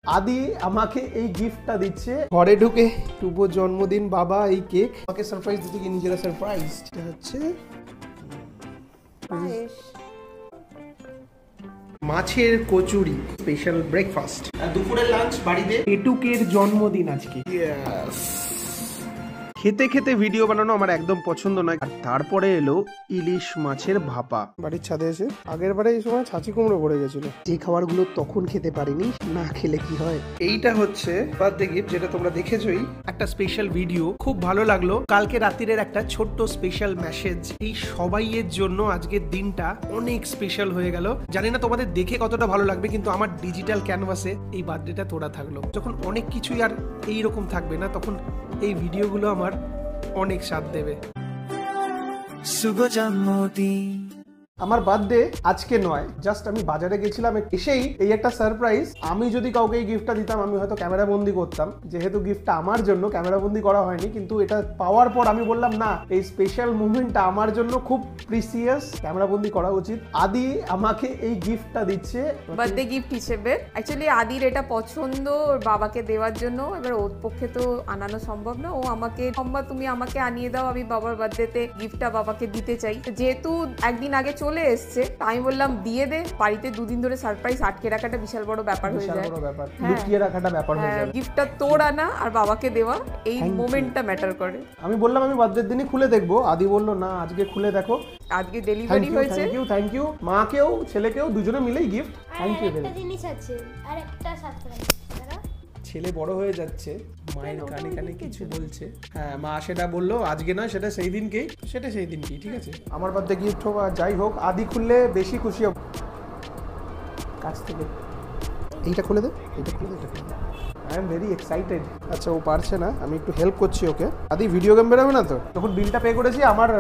আদি আমাকে এই গিফটটা দিচ্ছে, ঘরে ঢুকে শুভ জন্মদিন বাবা, এই কেক আমাকে সারপ্রাইজ দিতে গিয়ে নিজেরা সারপ্রাইজ হচ্ছে। মাছের কচুরি স্পেশাল ব্রেকফাস্ট, দুপুরের লাঞ্চ বাড়িতে। পেটুকের জন্মদিন আজকে। খেতে খেতে ভিডিও বানানো আমার একদম পছন্দ নয়। আর তারপরে এলো ইলিশ মাছের ভাপা বাড়ির ছাদে এসে। আগের বারে এই সময় ছাঁচি কুমড়ো পড়ে গেছিল, যে খাবারগুলো তখন খেতে পারিনি, না খেলে কি হয়। এইটা হচ্ছে বার্থডে গিফট, যেটা তোমরা দেখেছোই। একটা স্পেশাল ভিডিও, খুব ভালো লাগলো। কালকে রাত্রির একটা ছোট্ট স্পেশাল মেসেজ, এই সবাইয়ের জন্য আজকের দিনটা অনেক স্পেশাল হয়ে গেল। জানি না তোমাদের দেখে কতটা ভালো লাগবে, কিন্তু আমার ডিজিটাল ক্যানভাসে এই বার্থডেটা তোড়া থাকলো। যখন অনেক কিছুই আর এইরকম থাকবে না, তখন এই ভিডিওগুলো আমার অনেক স্বাদ দেবে। শুভ জন্মদিন। আমার বার্থডে আজকে নয়, জাস্ট আমি বাজারে গেছিলাম, এসেই এই একটা সারপ্রাইজ। আমি যদি কাউকে এই গিফটটা দিতাম, আমি হয়তো ক্যামেরা বন্দি করতাম। যেহেতু গিফটটা আমার জন্য, ক্যামেরা বন্দি করা হয়নি, কিন্তু এটা পাওয়ার পর আমি বললাম না, এই স্পেশাল মুভমেন্টটা আমার জন্য খুব প্রিসিয়াস, ক্যামেরা বন্দি করা উচিত। আদি আমাকে এই গিফটটা দিচ্ছে বার্থডে গিফট হিসেবে। অ্যাকচুয়ালি আদির এটা পছন্দ ওর বাবাকে দেওয়ার জন্য। এবার ওর পক্ষে তো আনানো সম্ভব না, ও আমাকে তুমি আমাকে আনিয়ে দাও, আমি বাবার বার্থডেতে গিফটটা বাবাকে দিতে চাই। যেহেতু একদিন আগে চলে এসছে, আমি বললাম দিয়ে দে। বাড়িতে দুদিন ধরে সারপ্রাইজ আটকে রাখাটা বিশাল বড় ব্যাপার হয়ে যায়, লুকিয়ে রাখাটা ব্যাপার হয়ে যায়। গিফটটা তোর আনা আর বাবাকে দেওয়া, এই মোমেন্টটা ম্যাটার করে। আমি বললাম আমি বার্থডের দিনই খুলে দেখবো, আদি বললো না আজকে খুলে দেখো। আজকে ডেলিভারি হয়েছে। থ্যাংক ইউ মাকেও ছেলেকেও দুজনে মিলেই গিফট। Thank you. একটা জিনিস আছে, আর একটা সারপ্রাইজ। ছেলে বড় হয়ে যাচ্ছে, মায়ের কানে কানে কিছু বলছে। হ্যাঁ, মা সেটা বললো আজকে না, সেটা সেই দিনকেই, ঠিক আছে। আমার বার্থডে গিফট হোক আর যাই হোক, আদি খুললে বেশি খুশি হব। কাছ থেকে এইটা খুলে দে, এটা খুলে দে। I am very excited. আচ্ছা, ও পারছে না, আমি একটু হেল্প করছি ওকে। আদি ভিডিও গেম বেরোবে না তো? যখন বিলটা পে করেছি, আমার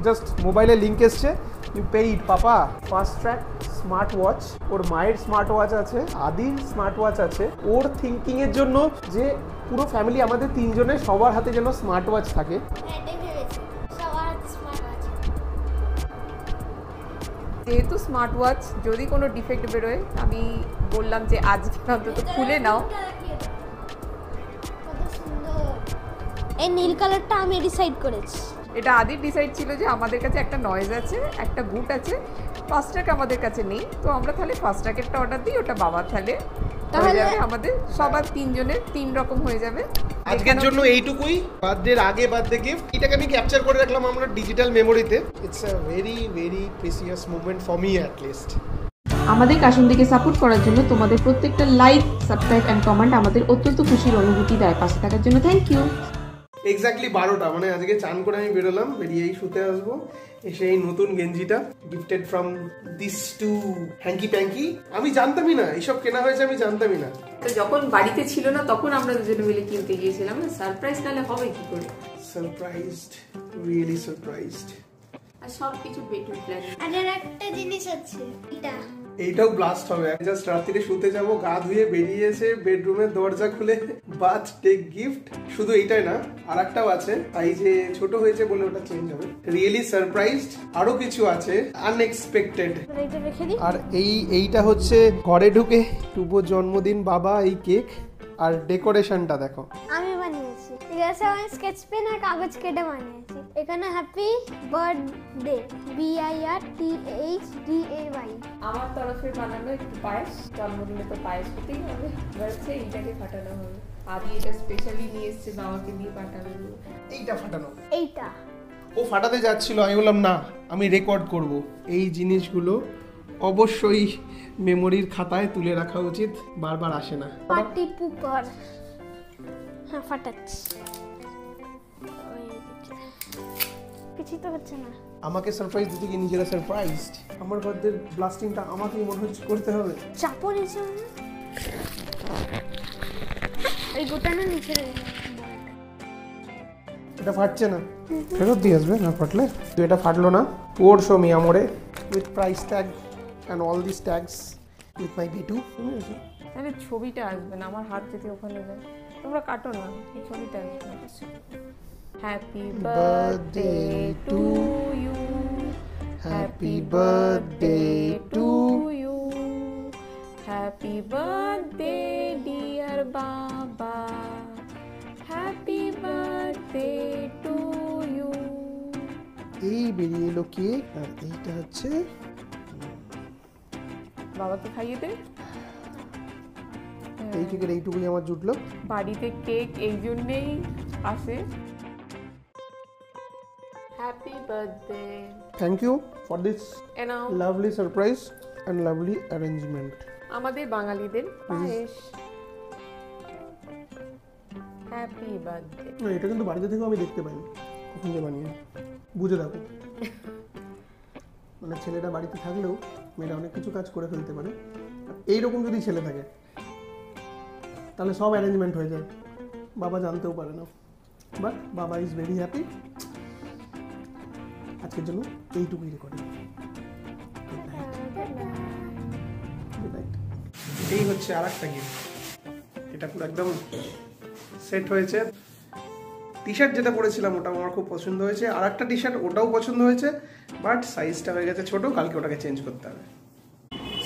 জাস্ট মোবাইলে লিঙ্ক এসছে, you paid papa. Fastrack smart watch, ওর মায়ের স্মার্ট ওয়াচ আছে, আদির স্মার্ট ওয়াচ আছে। ওর থিঙ্কিং এর জন্য যে পুরো ফ্যামিলি, আমাদের তিনজনের সবার হাতে যেন স্মার্ট ওয়াচ থাকে। যেহেতু স্মার্ট ওয়াচ, যদি কোনো ডিফেক্ট বেরোয়, আমি বললাম যে আজকে অন্তত খুলে নাও। এই নীল কালারটা আমি ডিসাইড করেছি। এটা আদির ডিসাইড ছিল যে আমাদের কাছে একটা নয়েজ আছে, একটা বুট আছে, ফাস্ট ট্র্যাক আমাদের কাছে নেই, তো আমরা তাহলে ফাস্ট ট্র্যাকেরটা অর্ডার দিই, ওটা বাবা তাহলে যাবে। আমাদের সবার তিনজনের তিন রকম হয়ে যাবে। আজকের জন্য এইটুকুই। বার্থডের আগে বার্থডে গিফট, এটাকে আমি ক্যাপচার করে রাখলাম আমরা ডিজিটাল মেমোরিতে। It's a very very precious moment for me at least. আমাদের কাশুনদিকে সাপোর্ট করার জন্য তোমাদের প্রত্যেকটা লাইক, সাবস্ক্রাইব এন্ড কমেন্ট আমাদের অত্যন্ত খুশির অনুভূতি দেয়। পাশে থাকার জন্য থ্যাংক ইউ। এক্স্যাক্টলি 12টা, মানে আজকে চান করে আমি বেরোলাম, বেরিয়েই শুতে আসবো। এসে এই নতুন গেঞ্জিটা gifted from this two Hanky Panky. আমি জানতামই না এইসব কেনা হয়েছে, আমি জানতামই না। তো যখন বাড়িতে ছিল না, তখন আমরা দুজনে মিলে কিনতে গিয়েছিলাম। সারপ্রাইজ নালে হবে কি করে? Surprised, really surprised. আর সব কিছু বেটার প্ল্যান। আর একটা জিনিস আছে, এটা এইটাও ব্লাস্ট হবে। জাস্ট রাত্রিরে শুতে যাবো, গা ধুয়ে বেরিয়ে এসে বেডরুমের দরজা খুলে বার্থডে গিফট। শুধু এইটাই না, আর একটাও আছে, তাই যে ছোট হয়েছে বলে ওটা চেঞ্জ হবে। রিয়েলি সারপ্রাইজড, আরো কিছু আছে আনএক্সপেক্টেড। আর এইটা হচ্ছে ঘরে ঢুকে শুভ জন্মদিন বাবা, এই কেক আর ডেকোরেশনটা দেখো আমি বানিয়েছি। ঠিক আছে, আমি স্কেচ পেন আর কাগজ কেটে বানিয়েছি। এখানে হ্যাপি বার্থডে BIRTHDAY। আমার তরফে বানানো একটু পায়েস, জন্মদিনে তো পায়েস হতেই হবে। বলছে এইটাকে ফাটানো হবে। আদি এটা স্পেশালি নিয়ে এসছে, বাবাকে দিয়ে পাঠাবে। এইটা ফাটানো, এইটা ও ফাটাতে যাচ্ছিল, আমি বললাম না, আমি রেকর্ড করব। এই জিনিসগুলো অবশ্যই মেমোরির খাতায় তুলে রাখা উচিত, বারবার আসে না। পার্টি পুপার। হ্যাঁ, ফাটাচ্ছি। কিছু তো হচ্ছে না। আমাকে সারপ্রাইজ দিতে গিয়ে নিজেরা সারপ্রাইজড। আমার বার্থডে ব্লাস্টিংটা আমাকেই মনে হচ্ছে করতে হবে। চাপো নিচে, এই গোটানো নিচে। এটা ফাটছে না, ফেরত দিয়ে আসবে না ফাটলে। তো এটা ফাটলো না। পোর শো মি আমরে with price tag and all this tags with my Bitu. তাহলে ছবিটা আসবে না, আমার হাত যদি ওখানে যায়। তোমরা কাটো না, এই ছবিটা আসবে। Happy birthday to you, happy birthday to you, happy birthday dear বাবা, হ্যাপি বার্থডে টু ইউ। এই বেরিয়ে এলো কেক, আর এইটা হচ্ছে বাবাকে খাইয়ে দে। এই কেকের এইটুকুই আমার জুটলো। বাড়িতে কেক এই জন্যেই আসে। Happy birthday. Thank you for this এনাও lovely surprise and lovely arrangement. আমাদের বাঙালিদের পায়েস। Happy birthday. এটা কিন্তু বাড়িতে থেকেও আমি দেখতে পাইনি কখন যে বানিয়ে, বুঝে রাখো। মানে ছেলেটা বাড়িতে থাকলেও মেয়েরা অনেক কিছু কাজ করে ফেলতে পারে। এইরকম যদি ছেলে থাকে তাহলে সব অ্যারেঞ্জমেন্ট হয়ে যায়, বাবা জানতেও পারে না। বাট বাবা ইজ ভেরি হ্যাপি। আজকের জন্য এইটুকুই রেকর্ডিং। এই হচ্ছে আর একটা গিফট, এটা পুরো একদম সেট হয়েছে। টি শার্ট যেটা পরেছিলাম ওটা আমার খুব পছন্দ হয়েছে, আর একটা টি শার্ট ওটাও পছন্দ হয়েছে, বাট সাইজটা হয়ে গেছে ছোট, কালকে ওটাকে চেঞ্জ করতে হবে।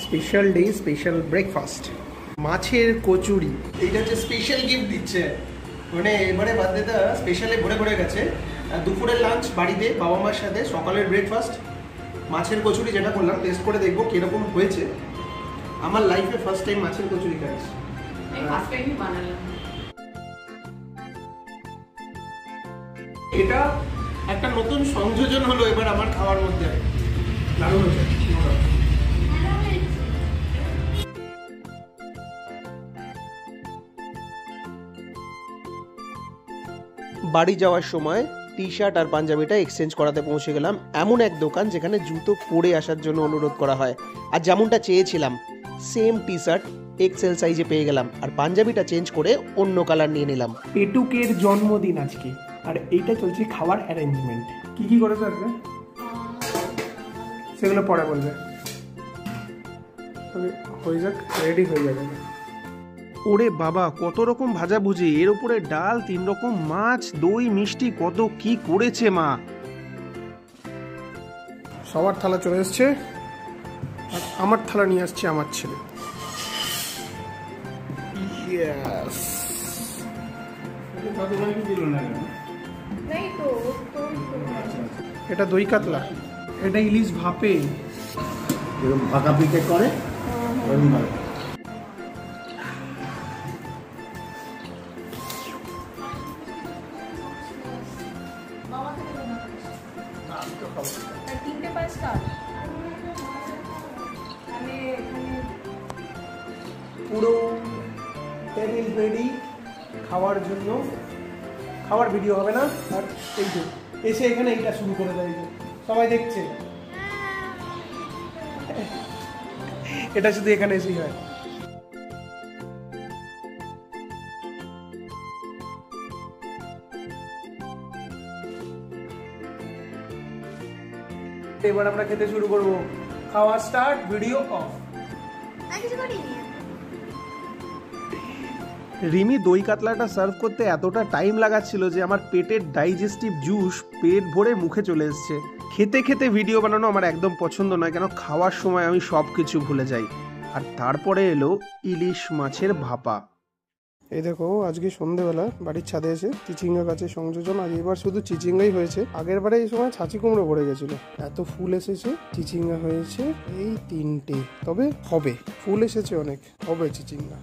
স্পেশাল ডে স্পেশাল ব্রেকফাস্ট, মাছের কচুরি। এইটা হচ্ছে স্পেশাল গিফট দিচ্ছে, মানে এবারে বার্থডেটা স্পেশালে ভরে ভরে গেছে। দুপুরের লাঞ্চ বাড়িতে বাবা মার সাথে, সকালের ব্রেকফাস্ট মাছের কচুরি যেটা করলাম, টেস্ট করে দেখবো কিরকম হয়েছে। আমার লাইফে ফার্স্ট টাইম মাছের কচুরি খাচ্ছি। এটা একটা নতুন সংযোজন হলো এবার আমার খাওয়ার মধ্যে, দারুণ হয়েছে। বাড়ি যাওয়ার সময় টি শার্ট আর পাঞ্জাবিটা এক্সচেঞ্জ করাতে পৌঁছে গেলাম এমন এক দোকান যেখানে জুতো পরে আসার জন্য অনুরোধ করা হয়, আর যেমনটা চেয়েছিলাম সেম টি শার্ট এক্সেল সাইজে পেয়ে গেলাম, আর পাঞ্জাবিটা চেঞ্জ করে অন্য কালার নিয়ে নিলাম। পেটুকের জন্মদিন আজকে, আর এইটা চলছে খাওয়ার অ্যারেঞ্জমেন্ট। কি কি করেছে আজকে সেগুলো পরে বলবে, তবে হয়ে যাক, রেডি হয়ে যাবে। ওরে বাবা, কত রকম ভাজাভুজি, এর উপরে ডাল, 3 রকম মাছ, দই, মিষ্টি, কত কি করেছে মা। সবার থালা চলে এসছে, আর আমার থালা নিয়ে আসছে আমার ছেলে। এটা দই কাতলা, এটা ইলিশ ভাপে, ভাকা পিঠে করে। পুরো টেবিল রেডি খাওয়ার জন্য। খাওয়ার ভিডিও হবে না, আর এই যে এসে এখানে এইটা শুরু করে দেয়, সবাই দেখছে। এটা শুধু এখানে এসেই হয়। এবার আমরা খেতে শুরু করব। খাওয়া স্টার্ট, ভিডিও অফ। রিমি দই কাতলাটা সার্ভ করতে এতটা টাইম লাগাচ্ছিল যে আমার পেটের ডাইজেস্টিভ জুস পেট ভরে মুখে চলে এসছে। খেতে খেতে ভিডিও বানানো আমার একদম পছন্দ নয়, কেন খাওয়ার সময় আমি সব কিছু ভুলে যাই। আর তারপরে এলো ইলিশ মাছের ভাপা। এই দেখো, আজকে সন্ধ্যেবেলা বাড়ির ছাদে এসে চিচিঙ্গা গাছের সংযোজন, আজ এবার শুধু চিচিঙ্গাই হয়েছে। আগের বারে এই সময় ছাঁচি কুমড়ো ভরে গেছিল, এত ফুল এসেছে। চিচিঙ্গা হয়েছে এই 3টে, তবে হবে, ফুল এসেছে অনেক, হবে চিচিঙ্গা।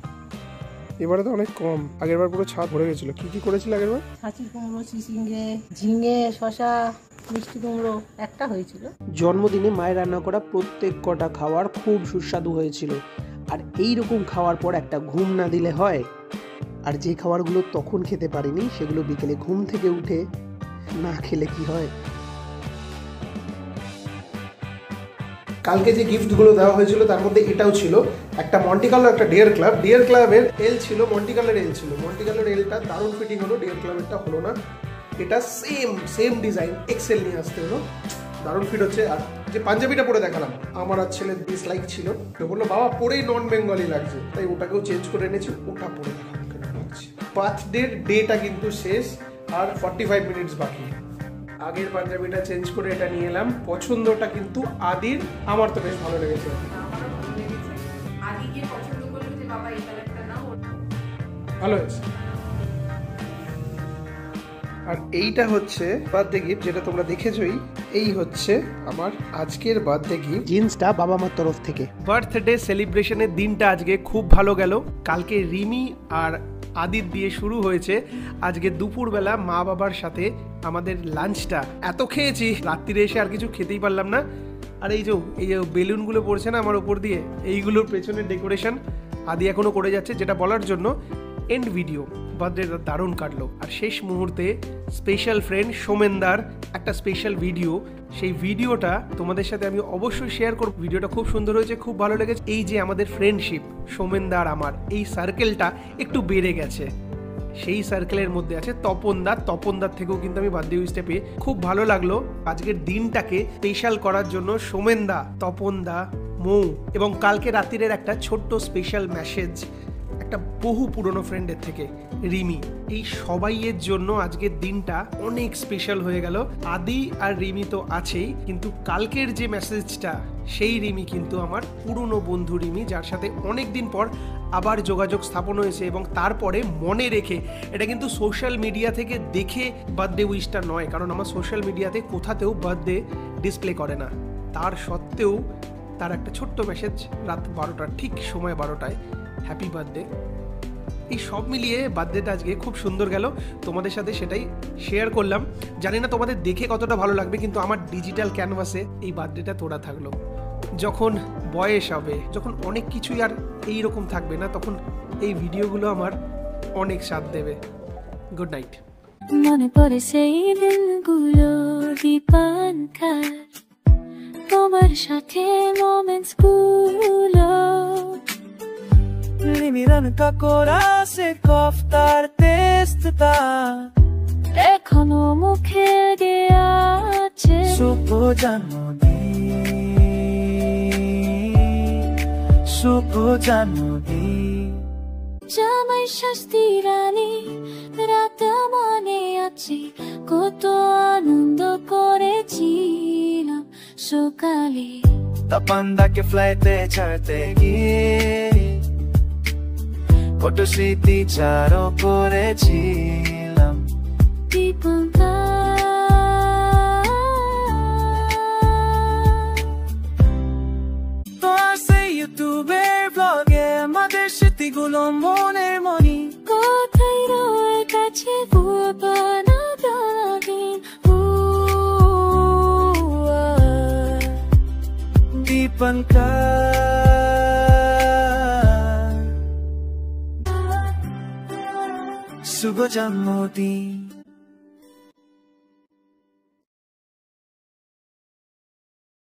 এবারে তো অনেক কম, আগের বার পুরো ছাদ ভরে গেছিল। কি কি করেছিল আগের বার? ছাঁচি কুমড়ো, চিচিঙ্গে, ঝিঙে, শশা, মিষ্টি কুমড়ো একটা হয়েছিল। জন্মদিনে মায়ের রান্না করা প্রত্যেক কটা খাবার খুব সুস্বাদু হয়েছিল। আর এই রকম খাওয়ার পর একটা ঘুম না দিলে হয়? আর যে খাবারগুলো তখন খেতে পারিনি সেগুলো বিকেলে ঘুম থেকে উঠে না খেলে কি হয়? কালকে যে গিফটগুলো দেওয়া হয়েছিল তার মধ্যে এটাও ছিল, একটা মন্টিকার্লো, একটা ডিয়ার ক্লাব। ডিয়ার ক্লাবের এল ছিল, মন্টিকার্লোর এল ছিল। মন্টিকার্লোর এলটা দারুণ ফিটিং হলো, ডিয়ার ক্লাবেরটা হলো না। এটা সেম ডিজাইন, এক্সেল নিয়ে আসতে হলো, দারুণ ফিট হচ্ছে। আর যে পাঞ্জাবিটা পরে দেখালাম, আমার আর ছেলের ডিসলাইক ছিল, তো বললো বাবা পরেই নন বেঙ্গলি লাগছে, তাই ওটাকেও চেঞ্জ করে এনেছি, ওটা পরে দেখালাম কেমন লাগছে। বার্থডের ডেটা কিন্তু শেষ, আর 45 মিনিটস বাকি। আগের পাঞ্জাবিটা চেঞ্জ করে এটা নিয়ে এলাম। পছন্দটা কিন্তু আদির, আমার তো বেশ ভালো লেগেছে। ভালো হয়েছে। আর এইটা হচ্ছে বার্থডে গিফট, যেটা তোমরা দেখেছোই। এই হচ্ছে আমার আজকের বার্থডে গিফট, জিন্সটা বাবা মার তরফ থেকে। বার্থডে সেলিব্রেশনের দিনটা আজকে খুব ভালো গেল। কালকে রিমি আর আদির দিয়ে শুরু হয়েছে, আজকে দুপুরবেলা মা বাবার সাথে আমাদের লাঞ্চটা এত খেয়েছি, রাত্রিরে এসে আর কিছু খেতেই পারলাম না। আর এই যে বেলুনগুলো পড়ছে না আমার ওপর দিয়ে, এইগুলোর পেছনে ডেকোরেশন আদি এখনো করে যাচ্ছে, যেটা বলার জন্য এন্ড ভিডিও বার্থডেটা দারুণ কাটলো। আর শেষ মুহূর্তে স্পেশাল ফ্রেন্ড সোমেনদার একটা স্পেশাল ভিডিও, সেই ভিডিওটা তোমাদের সাথে আমি অবশ্যই শেয়ার করব। ভিডিওটা খুব সুন্দর হয়েছে, খুব ভালো লেগেছে। এই যে আমাদের ফ্রেন্ডশিপ সোমেনদার আমার, এই সার্কেলটা একটু বেড়ে গেছে। সেই সার্কেলের মধ্যে আছে তপনদার থেকেও কিন্তু আমি বার্থডে উইশটা পেয়ে খুব ভালো লাগলো। আজকের দিনটাকে স্পেশাল করার জন্য সোমেনদা, তপনদা, মৌ এবং কালকে রাত্রির একটা ছোট্ট স্পেশাল মেসেজ একটা বহু পুরনো ফ্রেন্ডের থেকে রিমি, এই সবাইয়ের জন্য আজকের দিনটা অনেক স্পেশাল হয়ে গেল। আদি আর রিমি তো আছেই, কিন্তু কালকের যে মেসেজটা, সেই রিমি কিন্তু আমার পুরনো বন্ধু রিমি, যার সাথে অনেক দিন পর আবার যোগাযোগ স্থাপন হয়েছে। এবং তারপরে মনে রেখে, এটা কিন্তু সোশ্যাল মিডিয়া থেকে দেখে বার্থডে উইশটা নয়, কারণ আমার সোশ্যাল মিডিয়াতে কোথাতেও বার্থডে ডিসপ্লে করে না। তার সত্ত্বেও তার একটা ছোট্ট মেসেজ রাত 12টার ঠিক সময় 12টায়, হ্যাপি বার্থডে। এই সব মিলিয়ে বার্থডেটা আজকে খুব সুন্দর গেল, তোমাদের সাথে সেটাই শেয়ার করলাম। জানি না তোমাদের দেখে কতটা ভালো লাগবে, কিন্তু আমার ডিজিটাল ক্যানভাসে এই বার্থডেটা তোড়া থাকলো। যখন বয়স হবে, যখন অনেক কিছুই আর এইরকম থাকবে না, তখন এই ভিডিওগুলো আমার অনেক সাথ দেবে। Good night. মনে পড়ে সেই দিনগুলো দীপানকার, তোমার সাথে মোমেন্টস গুলো, limirando করা সে কফতার টেস্টটা এখনো মুখে গিয়ে আছে। শুভ জন্মদিন জামাই শাস্তি রানী, রাত মনে আছে কত আনন্দ করেছিলাম সকালে। তপনদাকে ফ্লাইটে ছাড়তে গিয়ে কত স্মৃতি চারও করেছিলাম। ইউটিউবের ব্লগে আমাদের স্মৃতিগুলো মনের মনি, কোথায় রয়ে গেছে পুরনো দিন। দীপঙ্কর শুভ জন্মদিন।